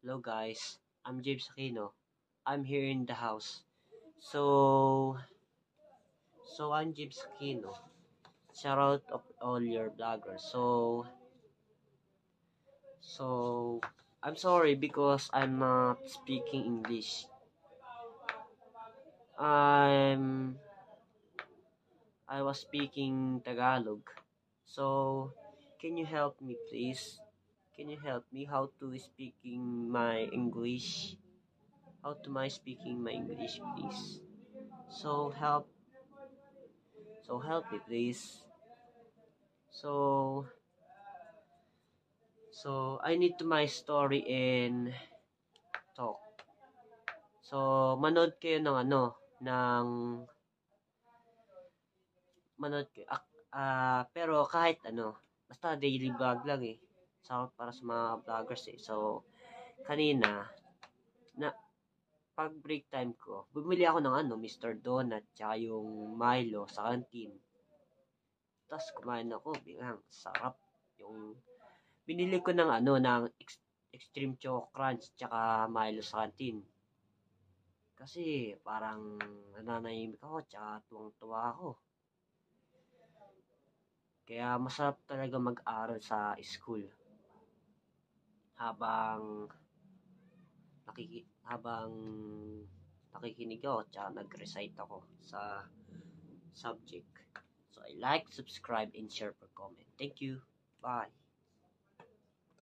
Hello guys, I'm James Aquino. I'm here in the house. So I'm James Aquino. Shout out of all your bloggers. So I'm sorry because I'm not speaking English. I'm I was speaking Tagalog. So can you help me please? Can you help me how to speaking my English? How to my speaking my English please? So help me please. So I need to my story in talk. So manood kayo ng ng manood kayo pero kahit basta daily vlog lang eh. So para sa mga vloggers eh. So kanina na pag break time ko, bumili ako ng Mr. Donut tsaka yung Milo sa canteen. Tapos kumain ako, biglang sarap yung binili ko ng Extreme Choco Crunch tsaka Milo sa canteen. Kasi parang nananahimik ako tsaka tuwang-tuwa ako. Kaya masarap talaga mag-aral sa school. Habang habang nakikinig ako tsaka nag-recite ako sa subject. So I like, subscribe, and share for comment. Thank you. Bye.